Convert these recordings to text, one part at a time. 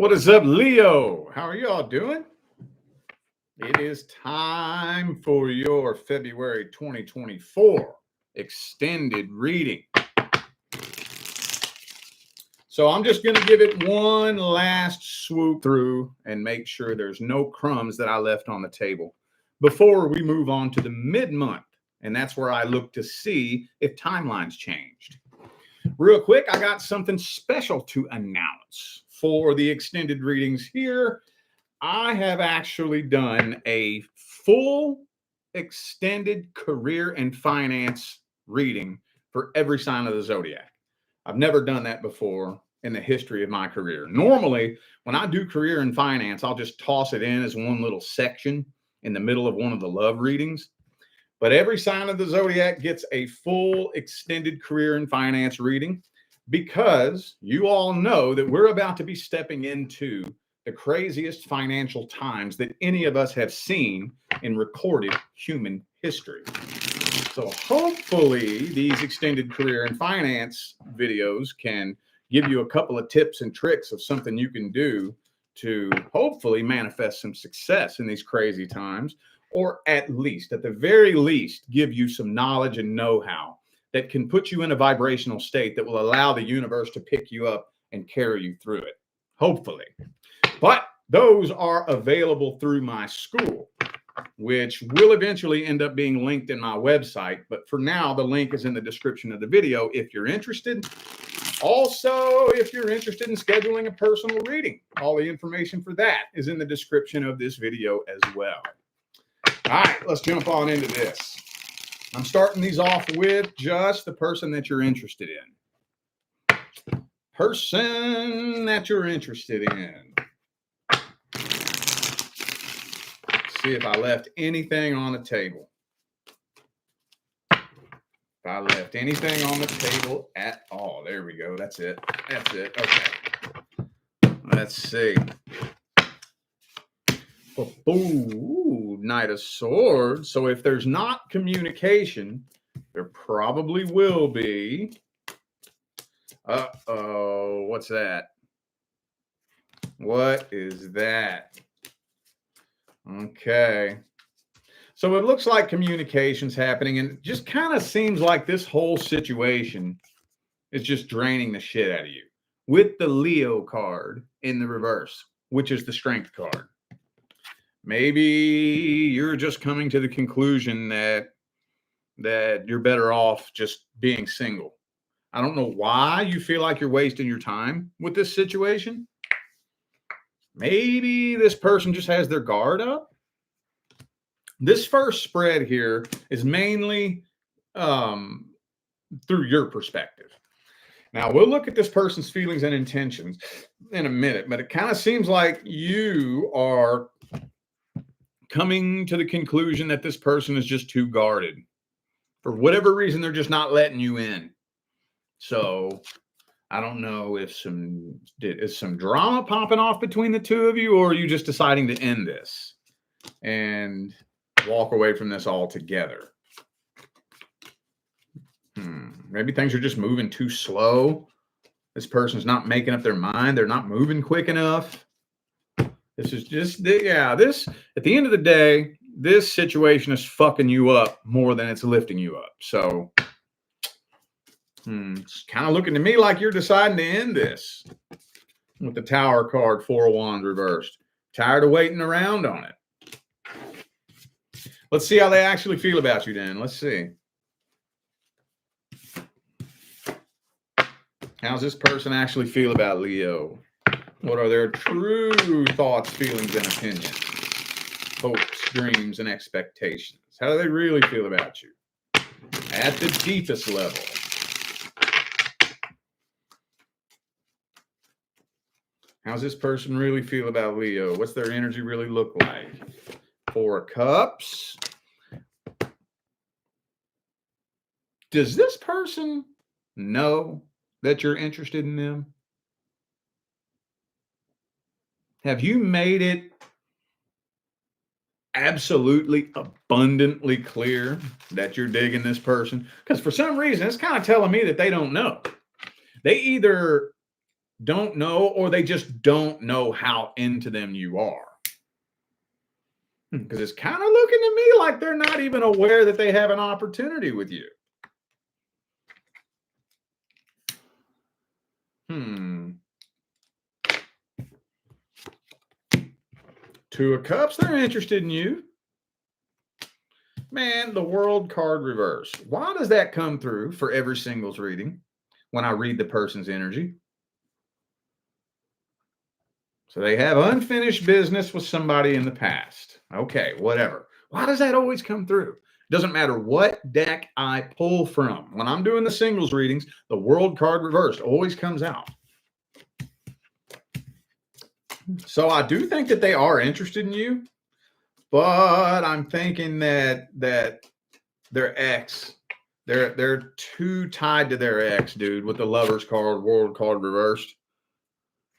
What is up, Leo? How are y'all doing? It is time for your February 2024 extended reading. So I'm just going to give it one last swoop through and make sure there's no crumbs that I left on the table before we move on to the mid-month. And that's where I look to see if timelines changed. Real quick, I got something special to announce for the extended readings here. I have actually done a full extended career and finance reading for every sign of the zodiac. I've never done that before in the history of my career. Normally, when I do career and finance, I'll just toss it in as one little section in the middle of one of the love readings. But every sign of the zodiac gets a full extended career and finance reading because you all know that we're about to be stepping into the craziest financial times that any of us have seen in recorded human history. So hopefully these extended career and finance videos can give you a couple of tips and tricks of something you can do to hopefully manifest some success in these crazy times, or at the very least, give you some knowledge and know-how that can put you in a vibrational state that will allow the universe to pick you up and carry you through it, hopefully. But those are available through my school, which will eventually end up being linked in my website. But for now, the link is in the description of the video if you're interested. Also, if you're interested in scheduling a personal reading, all the information for that is in the description of this video as well. All right, let's jump on into this. I'm starting these off with just the person that you're interested in. Person that you're interested in. See if I left anything on the table. If I left anything on the table at all. There we go. That's it. That's it. Okay. Let's see. Ooh, Knight of Swords. So if there's not communication, there probably will be. Uh-oh. What's that? What is that? Okay. So it looks like communication's happening, and it just kind of seems like this whole situation is just draining the shit out of you with the Leo card in the reverse, which is the Strength card. Maybe you're just coming to the conclusion that you're better off just being single. I don't know why you feel like you're wasting your time with this situation. Maybe this person just has their guard up. This first spread here is mainly through your perspective. Now, we'll look at this person's feelings and intentions in a minute, but it kind of seems like you are coming to the conclusion that this person is just too guarded. For whatever reason, they're just not letting you in. So I don't know if is some drama popping off between the two of you, or are you just deciding to end this and walk away from this altogether? Maybe things are just moving too slow. This person's not making up their mind. They're not moving quick enough. This is just, yeah, this, at the end of the day, this situation is fucking you up more than it's lifting you up. So it's kind of looking to me like you're deciding to end this with the Tower card, 4 of Wands reversed. Tired of waiting around on it. Let's see how they actually feel about you then. Let's see. How's this person actually feel about Leo? What are their true thoughts, feelings, and opinions? Hopes, dreams, and expectations. How do they really feel about you? At the deepest level. How's this person really feel about Leo? What's their energy really look like? 4 of Cups. Does this person know that you're interested in them? Have you made it absolutely abundantly clear that you're digging this person? Because for some reason, it's kind of telling me that they don't know. They either don't know, or they just don't know how into them you are. Because it's kind of looking to me like they're not even aware that they have an opportunity with you. Two of Cups, they're interested in you. Man, the World card reverse. Why does that come through for every singles reading when I read the person's energy? So they have unfinished business with somebody in the past. Okay, whatever. Why does that always come through? Doesn't matter what deck I pull from. When I'm doing the singles readings, the World card reversed always comes out. So I do think that they are interested in you, but I'm thinking that their ex, they're too tied to their ex, dude, with the Lovers card, World card reversed.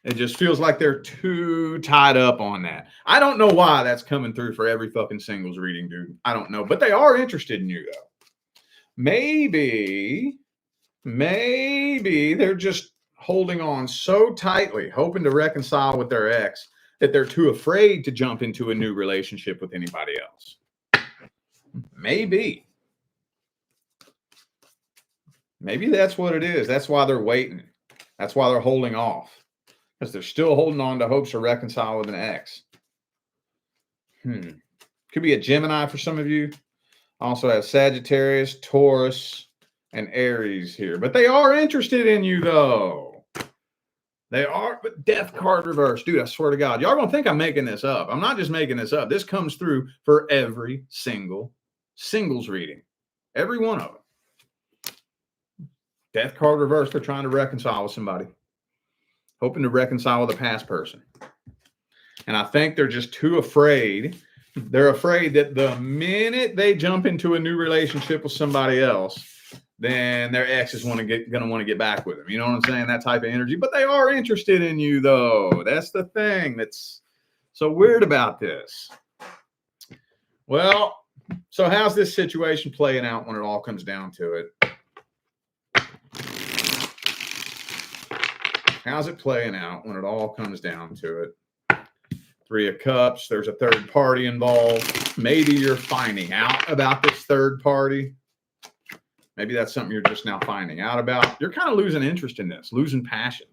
It just feels like they're too tied up on that. I don't know why that's coming through for every fucking singles reading, dude. I don't know, but they are interested in you, though. Maybe they're just holding on so tightly, hoping to reconcile with their ex, that they're too afraid to jump into a new relationship with anybody else. Maybe that's what it is. That's why they're waiting. That's why they're holding off. Because they're still holding on to hopes to reconcile with an ex. Could be a Gemini for some of you. Also have Sagittarius, Taurus, and Aries here. But they are interested in you, though. They are, but Death card reverse. Dude, I swear to God. Y'all gonna think I'm making this up. I'm not just making this up. This comes through for every single singles reading. Every one of them. Death card reverse. They're trying to reconcile with somebody. Hoping to reconcile with a past person. And I think they're just too afraid. They're afraid that the minute they jump into a new relationship with somebody else, then their ex is going to want to get back with them. You know what I'm saying? That type of energy. But they are interested in you, though. That's the thing that's so weird about this. Well, so how's this situation playing out when it all comes down to it? How's it playing out when it all comes down to it? Three of Cups. There's a third party involved. Maybe you're finding out about this third party. Maybe that's something you're just now finding out about. You're kind of losing interest in this, losing passion.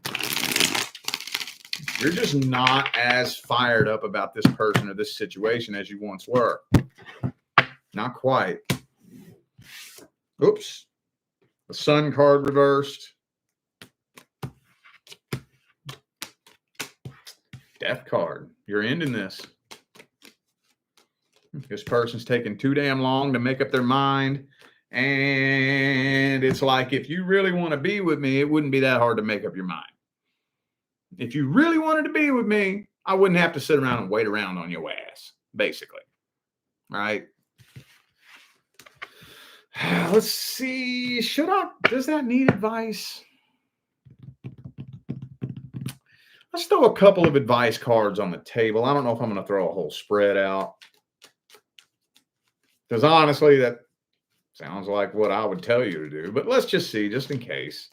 You're just not as fired up about this person or this situation as you once were. Not quite. Oops. The Sun card reversed. Death card. You're ending this. This person's taking too damn long to make up their mind. And it's like, if you really want to be with me, it wouldn't be that hard to make up your mind. If you really wanted to be with me, I wouldn't have to sit around and wait around on your ass, basically. Right? Let's see. Does that need advice? Let's throw a couple of advice cards on the table. I don't know if I'm going to throw a whole spread out. Because honestly, that sounds like what I would tell you to do. But let's just see, just in case.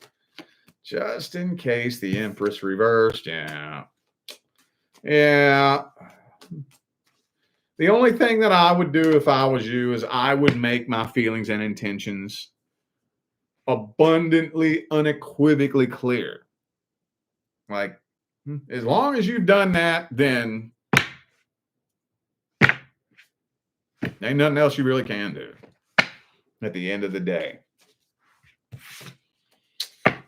Just in case the Empress reversed. Yeah. The only thing that I would do if I was you is I would make my feelings and intentions abundantly, unequivocally clear. Like, as long as you've done that, then ain't nothing else you really can do at the end of the day.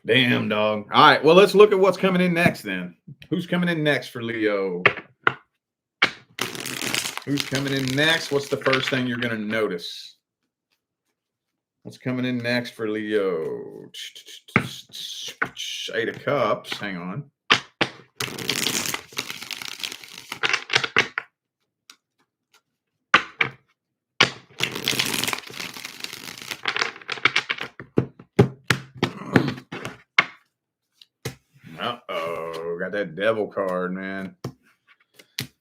Damn, dog. All right, well, let's look at what's coming in next then. Who's coming in next for Leo? Who's coming in next? What's the first thing you're going to notice? What's coming in next for Leo? 8 of Cups. Hang on. Got that Devil card, man.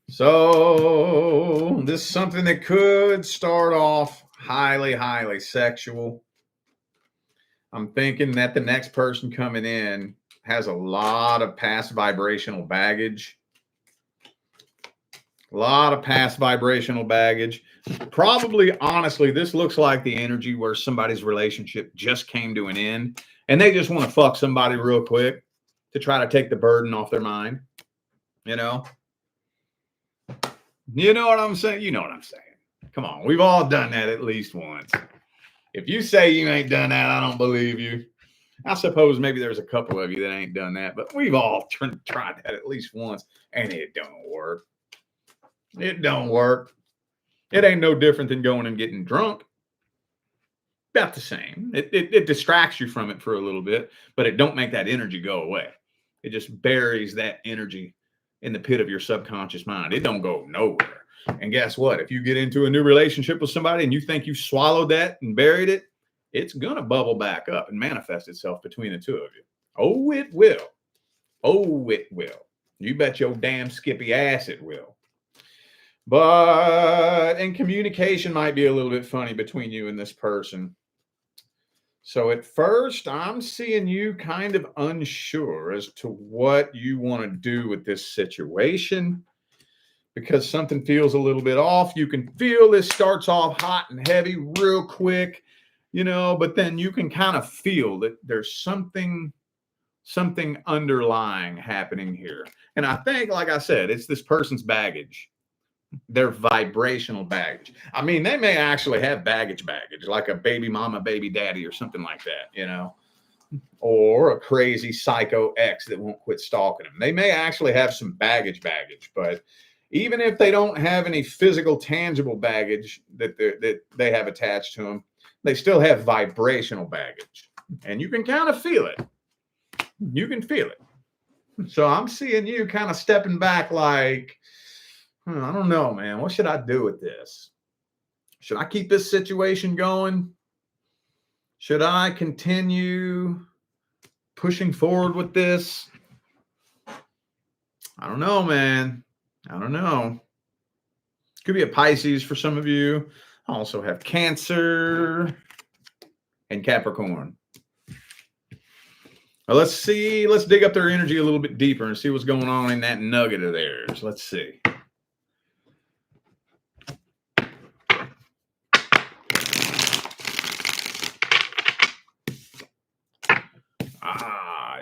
So this is something that could start off highly, highly sexual. I'm thinking that the next person coming in has a lot of past vibrational baggage. A lot of past vibrational baggage. Probably, honestly, this looks like the energy where somebody's relationship just came to an end and they just want to fuck somebody real quick to try to take the burden off their mind. You know? You know what I'm saying? You know what I'm saying. Come on. We've all done that at least once. If you say you ain't done that, I don't believe you. I suppose maybe there's a couple of you that ain't done that, but we've all tried that at least once, and it don't work. It don't work. It ain't no different than going and getting drunk. About the same. It distracts you from it for a little bit, but it don't make that energy go away. It just buries that energy in the pit of your subconscious mind. It don't go nowhere. And guess what? If you get into a new relationship with somebody and you think you swallowed that and buried it, it's going to bubble back up and manifest itself between the two of you. Oh, it will. Oh, it will. You bet your damn skippy ass it will. And communication might be a little bit funny between you and this person. So at first, I'm seeing you kind of unsure as to what you want to do with this situation because something feels a little bit off. You can feel this starts off hot and heavy real quick, you know, but then you can kind of feel that there's something underlying happening here. And I think, like I said, it's this person's baggage. Their vibrational baggage. I mean, they may actually have baggage, like a baby mama, baby daddy, or something like that, you know, or a crazy psycho ex that won't quit stalking them. They may actually have some baggage, but even if they don't have any physical, tangible baggage that they have attached to them, they still have vibrational baggage, and you can kind of feel it. You can feel it. So I'm seeing you kind of stepping back like, I don't know, man. What should I do with this? Should I keep this situation going? Should I continue pushing forward with this? I don't know, man. I don't know. Could be a Pisces for some of you. I also have Cancer and Capricorn. Well, let's see. Let's dig up their energy a little bit deeper and see what's going on in that nugget of theirs. Let's see.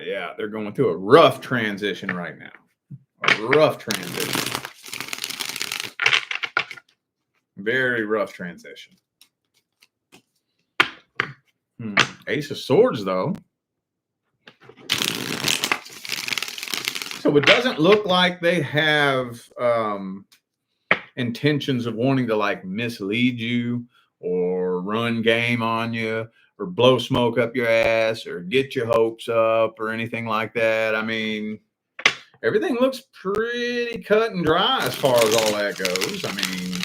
Yeah, they're going through a rough transition right now. A rough transition. Very rough transition. Ace of Swords, though. So it doesn't look like they have intentions of wanting to like mislead you or run game on you or blow smoke up your ass or get your hopes up or anything like that. I mean, everything looks pretty cut and dry as far as all that goes. I mean,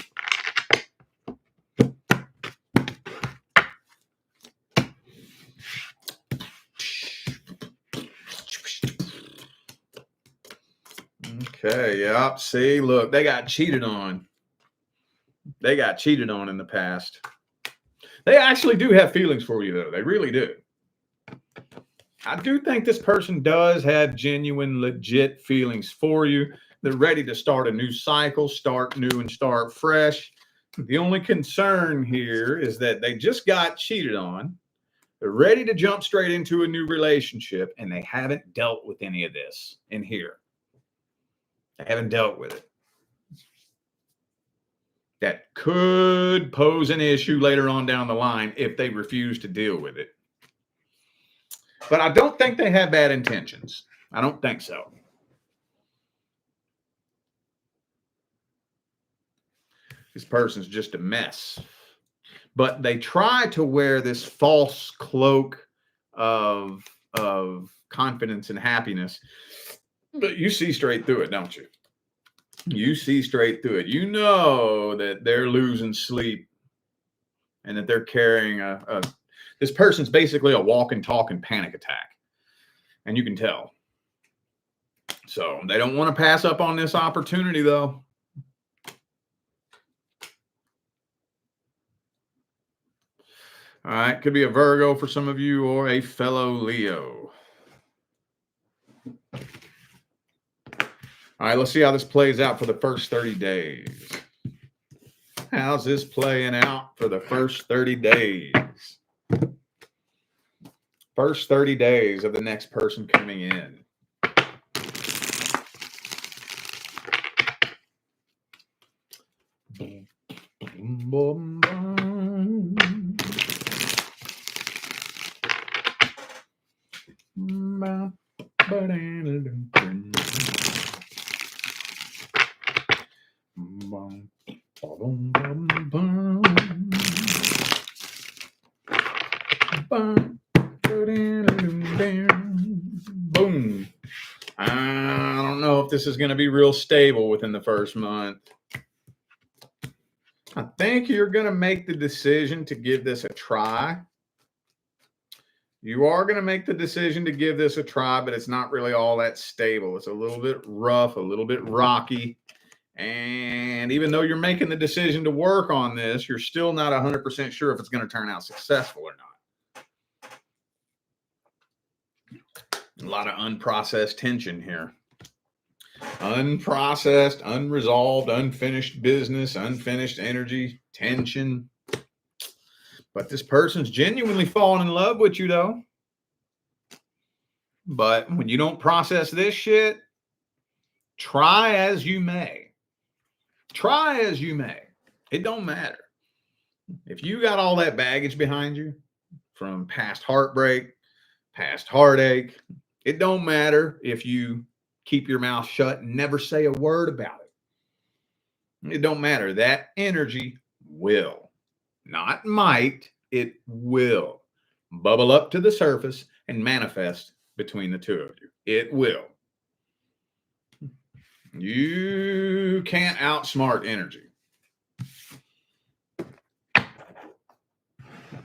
okay, yeah. See, look, they got cheated on. They got cheated on in the past. They actually do have feelings for you, though. They really do. I do think this person does have genuine, legit feelings for you. They're ready to start a new cycle, start new and start fresh. The only concern here is that they just got cheated on. They're ready to jump straight into a new relationship, and they haven't dealt with any of this in here. They haven't dealt with it. That could pose an issue later on down the line if they refuse to deal with it. But I don't think they have bad intentions. I don't think so. This person's just a mess. But they try to wear this false cloak of confidence and happiness. But you see straight through it, don't you? You see straight through it. You know that they're losing sleep and that they're carrying this person's basically a walking, talking panic attack. And you can tell. So they don't want to pass up on this opportunity, though. All right. Could be a Virgo for some of you or a fellow Leo. All right, let's see how this plays out for the first 30 days. How's this playing out for the first 30 days? First 30 days of the next person coming in. Boom. I don't know if this is going to be real stable within the first month. I think you're going to make the decision to give this a try. You are going to make the decision to give this a try, but it's not really all that stable. It's a little bit rough, a little bit rocky. And even though you're making the decision to work on this, you're still not 100% sure if it's going to turn out successful or not. A lot of unprocessed tension here. Unprocessed, unresolved, unfinished business, unfinished energy, tension. But this person's genuinely falling in love with you, though. But when you don't process this shit, try as you may. Try as you may. It don't matter. If you got all that baggage behind you from past heartbreak, past heartache, it don't matter if you keep your mouth shut and never say a word about it. It don't matter. That energy will, not might, it will bubble up to the surface and manifest between the two of you. It will. You can't outsmart energy.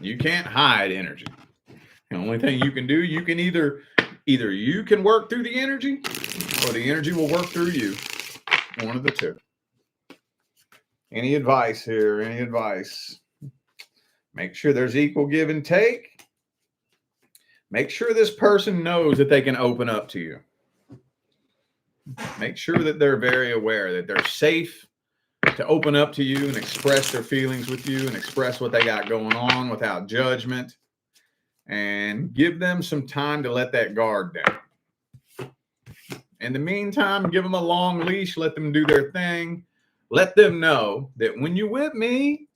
You can't hide energy. The only thing you can do, you can either you can work through the energy or the energy will work through you. One of the two. Any advice here? Any advice? Make sure there's equal give and take. Make sure this person knows that they can open up to you. Make sure that they're very aware that they're safe to open up to you and express their feelings with you and express what they got going on without judgment. And give them some time to let that guard down. In the meantime, give them a long leash. Let them do their thing. Let them know that when you with me,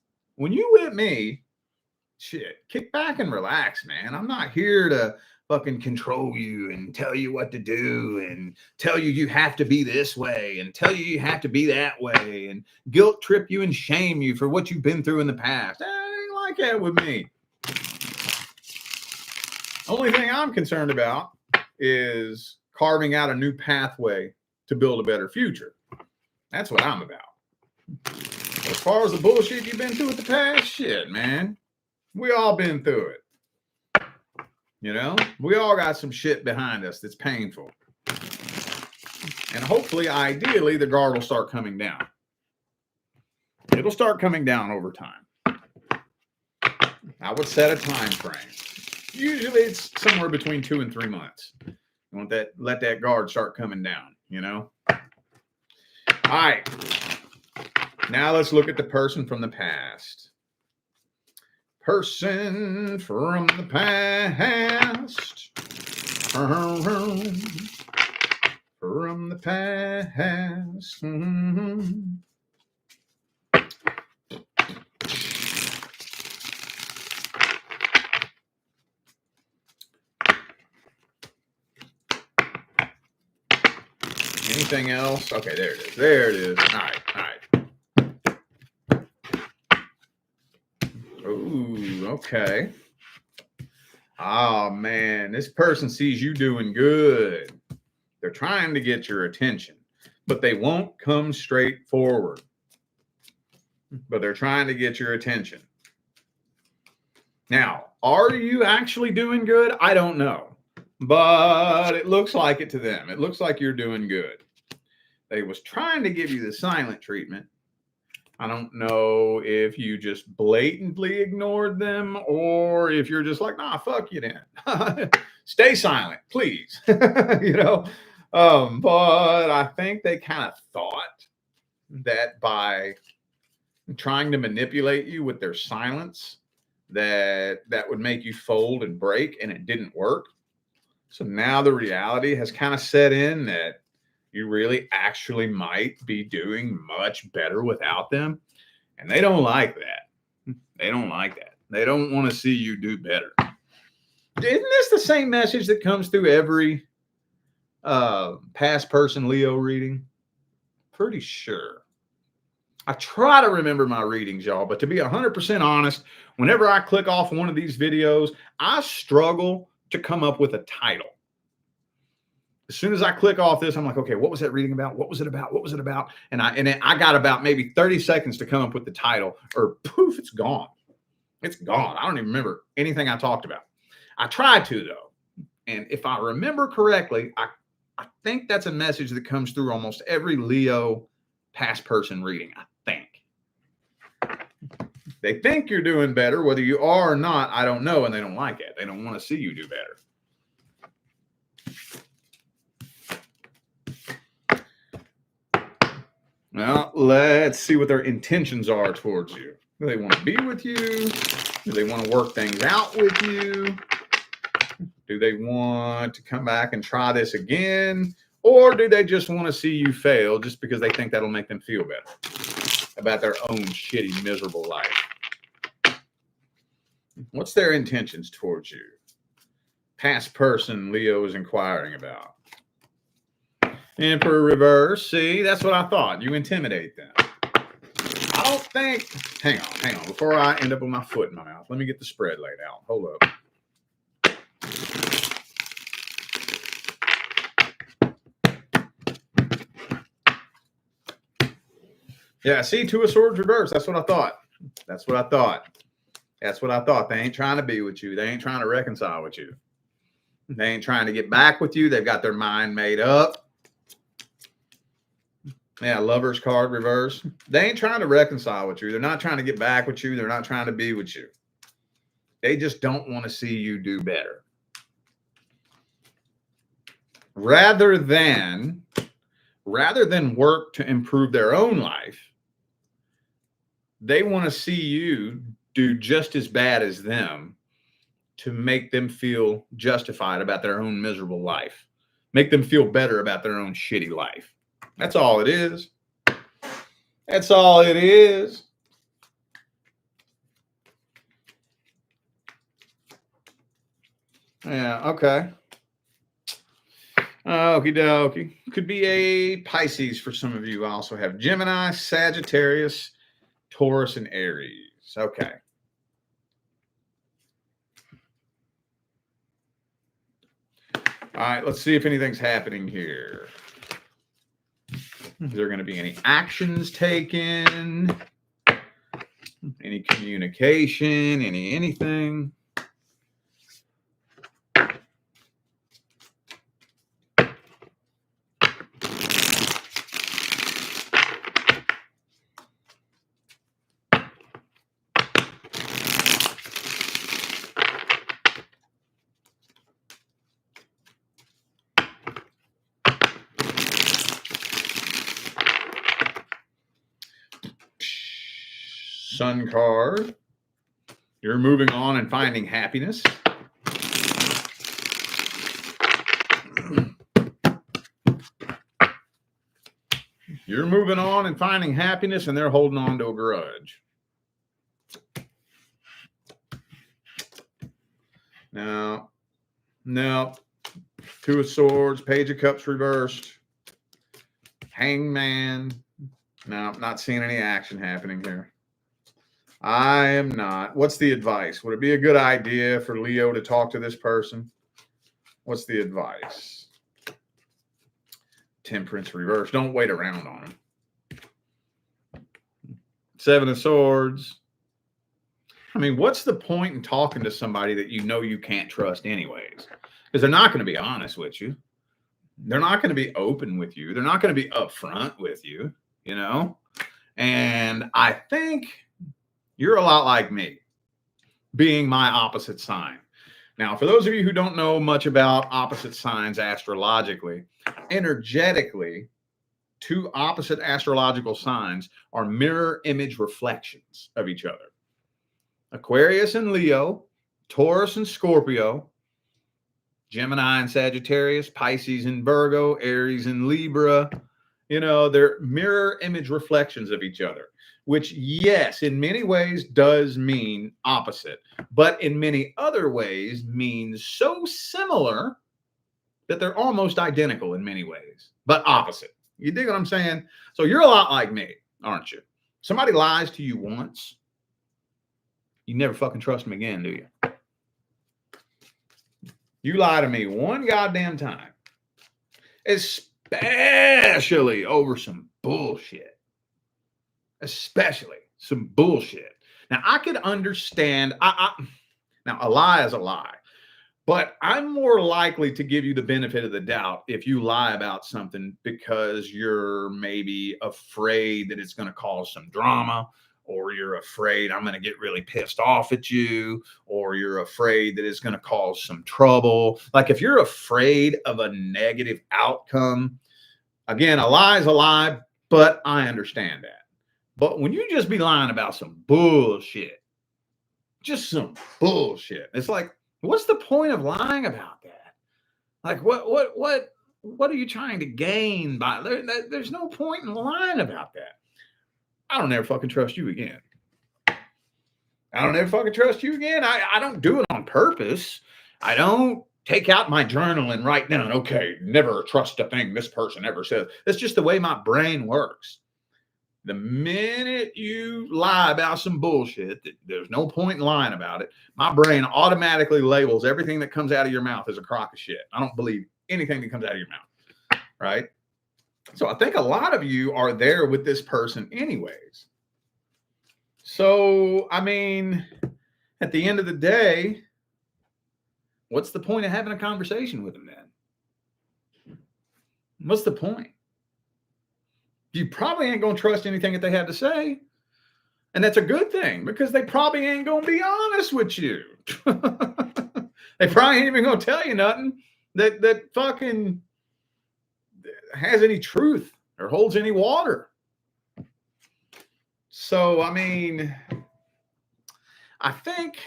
shit, kick back and relax, man. I'm not here to fucking control you and tell you what to do and tell you you have to be this way and tell you have to be that way and guilt trip you and shame you for what you've been through in the past. It ain't like that with me. Only thing I'm concerned about is carving out a new pathway to build a better future. That's what I'm about. As far as the bullshit you've been through with the past, shit, man. We all been through it. You know, we all got some shit behind us that's painful. And hopefully, ideally, the guard will start coming down. It'll start coming down over time. I would set a time frame. Usually it's somewhere between 2 and 3 months. You want that, let that guard start coming down, you know? All right. Now let's look at the person from the past. Person from the past. From the past. Anything else? Okay, there it is. There it is. All right. All right. Ooh, okay. Oh, man. This person sees you doing good. They're trying to get your attention, but they won't come straight forward. But they're trying to get your attention. Now, are you actually doing good? I don't know. But it looks like it to them. It looks like you're doing good. They was trying to give you the silent treatment. I don't know if you just blatantly ignored them or if you're just like, nah, fuck you then. Stay silent, please. you know, but I think they kind of thought that by trying to manipulate you with their silence, that would make you fold and break, and it didn't work. So now the reality has kind of set in that you really actually might be doing much better without them. And they don't like that. They don't like that. They don't want to see you do better. Isn't this the same message that comes through every past person Leo reading? Pretty sure. I try to remember my readings, y'all, but to be 100% honest, whenever I click off one of these videos, I struggle to come up with a title. As soon as I click off this, I'm like, okay, what was that reading about? What was it about? What was it about? And I got about maybe 30 seconds to come up with the title, or poof, it's gone. It's gone. I don't even remember anything I talked about. I tried to, though. And if I remember correctly, I think that's a message that comes through almost every Leo past person reading, I think. They think you're doing better. Whether you are or not, I don't know, and they don't like it. They don't want to see you do better. Well, let's see what their intentions are towards you. Do they want to be with you? Do they want to work things out with you? Do they want to come back and try this again? Or do they just want to see you fail just because they think that'll make them feel better about their own shitty, miserable life? What's their intentions towards you? Past person Leo is inquiring about. Emperor reverse. See, that's what I thought. You intimidate them. I don't think. Hang on. Before I end up with my foot in my mouth, let me get the spread laid out. Hold up. Yeah, see, Two of Swords reverse. That's what I thought. That's what I thought. They ain't trying to be with you. They ain't trying to reconcile with you. They ain't trying to get back with you. They've got their mind made up. Yeah, Lover's card reverse. They ain't trying to reconcile with you. They're not trying to get back with you. They're not trying to be with you. They just don't want to see you do better. Rather than work to improve their own life, they want to see you do just as bad as them to make them feel justified about their own miserable life. Make them feel better about their own shitty life. That's all it is. That's all it is. Yeah, okay. Okie dokie. Could be a Pisces for some of you. I also have Gemini, Sagittarius, Taurus, and Aries. Okay. All right, let's see if anything's happening here. Is there going to be any actions taken? Any communication? Anything? Sun card. You're moving on and finding happiness. You're moving on and finding happiness, and they're holding on to a grudge. No. Two of Swords, Page of Cups reversed. Hangman. No, I'm not seeing any action happening here. I am not. What's the advice? Would it be a good idea for Leo to talk to this person? What's the advice? Temperance reverse. Don't wait around on him. Seven of Swords. I mean, what's the point in talking to somebody that you know you can't trust anyways? Because they're not going to be honest with you. They're not going to be open with you. They're not going to be upfront with you, you know? And I think you're a lot like me, being my opposite sign. Now, for those of you who don't know much about opposite signs astrologically, energetically, two opposite astrological signs are mirror image reflections of each other. Aquarius and Leo, Taurus and Scorpio, Gemini and Sagittarius, Pisces and Virgo, Aries and Libra. They're mirror image reflections of each other, which, yes, in many ways does mean opposite, but in many other ways means so similar that they're almost identical in many ways, but opposite. You dig what I'm saying? So you're a lot like me, aren't you? Somebody lies to you once, you never fucking trust them again, do you? You lie to me one goddamn time, especially over some bullshit. Especially some bullshit. Now, I could understand. Now, a lie is a lie, but I'm more likely to give you the benefit of the doubt if you lie about something because you're maybe afraid that it's going to cause some drama, or you're afraid I'm going to get really pissed off at you, or you're afraid that it's going to cause some trouble. Like if you're afraid of a negative outcome, again, a lie is a lie, but I understand that. But when you just be lying about some bullshit, just some bullshit, it's like, what's the point of lying about that? Like, what are you trying to gain by there's no point in lying about that. I don't ever fucking trust you again. I don't ever fucking trust you again. I don't do it on purpose. I don't take out my journal and write down, okay, never trust a thing this person ever says. That's just the way my brain works. The minute you lie about some bullshit, there's no point in lying about it. My brain automatically labels everything that comes out of your mouth as a crock of shit. I don't believe anything that comes out of your mouth, right? So I think a lot of you are there with this person anyways. So, I mean, at the end of the day, what's the point of having a conversation with them then? What's the point? You probably ain't going to trust anything that they have to say. And that's a good thing because they probably ain't going to be honest with you. They probably ain't even going to tell you nothing that fucking has any truth or holds any water. So, I mean, I think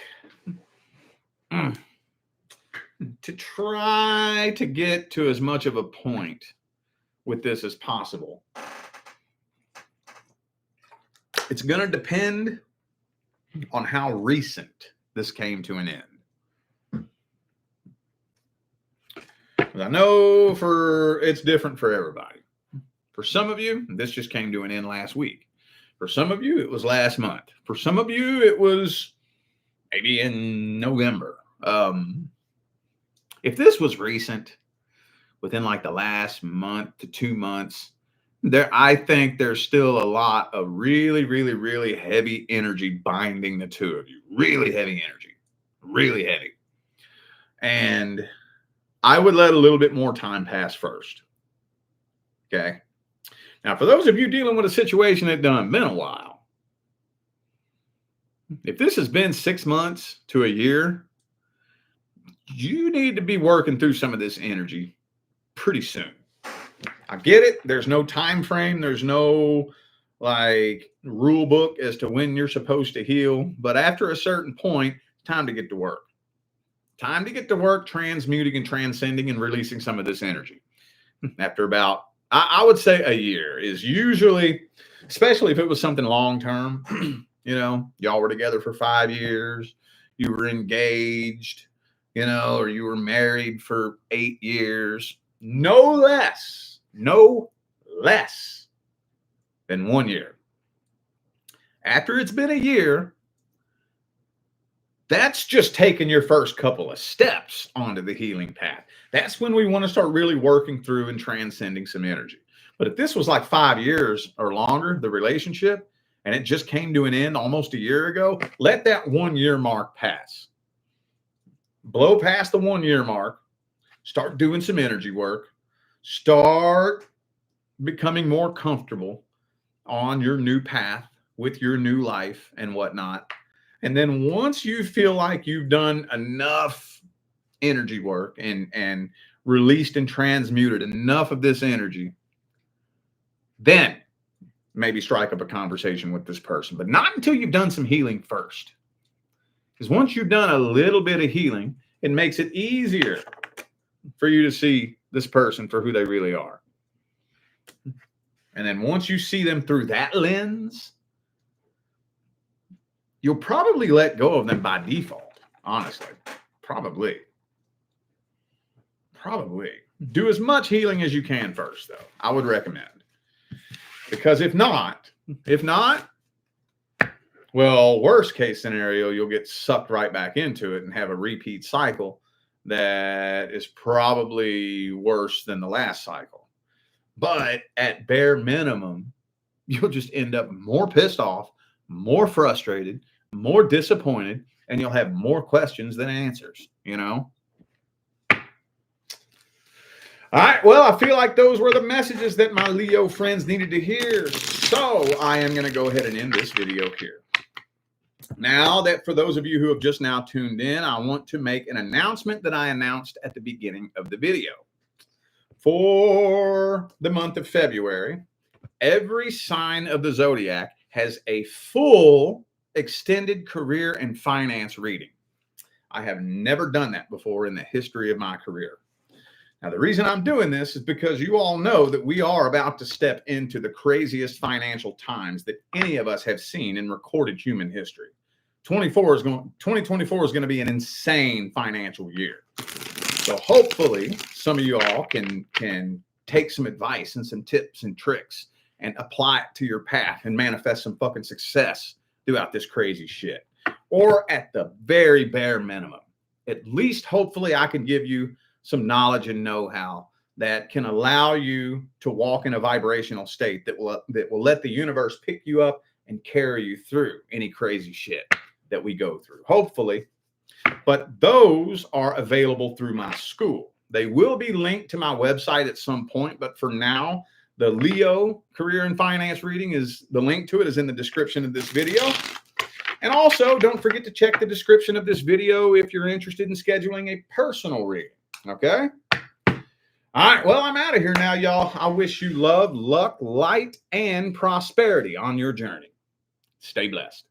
to try to get to as much of a point with this as possible, it's going to depend on how recent this came to an end. I know it's different for everybody. For some of you, this just came to an end last week. For some of you, it was last month. For some of you, it was maybe in November. If this was recent, within like the last month to 2 months, I think there's still a lot of really, really, really heavy energy binding the two of you. Really heavy energy. Really heavy. And I would let a little bit more time pass first. Okay. Now, for those of you dealing with a situation that done been a while, if this has been 6 months to a year, you need to be working through some of this energy pretty soon. I get it. There's no time frame. There's no like rule book as to when you're supposed to heal. But after a certain point, it's time to get to work. Time to get to work transmuting and transcending and releasing some of this energy. After about, I would say a year is usually, especially if it was something long-term, y'all were together for 5 years, you were engaged, or you were married for 8 years, no less than 1 year. After it's been a year, that's just taking your first couple of steps onto the healing path. That's when we want to start really working through and transcending some energy. But if this was like 5 years or longer, the relationship, and it just came to an end almost a year ago, let that 1 year mark pass. Blow past the 1 year mark, start doing some energy work, start becoming more comfortable on your new path with your new life and whatnot. And then once you feel like you've done enough energy work and released and transmuted enough of this energy, then maybe strike up a conversation with this person, but not until you've done some healing first. Because once you've done a little bit of healing, it makes it easier for you to see this person for who they really are. And then once you see them through that lens, you'll probably let go of them by default, honestly. Probably. Do as much healing as you can first, though. I would recommend. Because if not, well, worst case scenario, you'll get sucked right back into it and have a repeat cycle that is probably worse than the last cycle. But at bare minimum, you'll just end up more pissed off, more frustrated, more disappointed, and you'll have more questions than answers, you know? All right, well, I feel like those were the messages that my Leo friends needed to hear. So I am going to go ahead and end this video here. Now that for those of you who have just now tuned in, I want to make an announcement that I announced at the beginning of the video. For the month of February, every sign of the zodiac has a full extended career and finance reading. I have never done that before in the history of my career. Now, the reason I'm doing this is because you all know that we are about to step into the craziest financial times that any of us have seen in recorded human history. 2024 is going to be an insane financial year. So hopefully some of you all can take some advice and some tips and tricks and apply it to your path and manifest some fucking success throughout this crazy shit. Or at the very bare minimum, at least hopefully I can give you some knowledge and know-how that can allow you to walk in a vibrational state that will let the universe pick you up and carry you through any crazy shit that we go through, hopefully. But those are available through my school. They will be linked to my website at some point, but for now, the Leo Career and Finance reading the link to it is in the description of this video. And also, don't forget to check the description of this video if you're interested in scheduling a personal reading. Okay? All right. Well, I'm out of here now, y'all. I wish you love, luck, light, and prosperity on your journey. Stay blessed.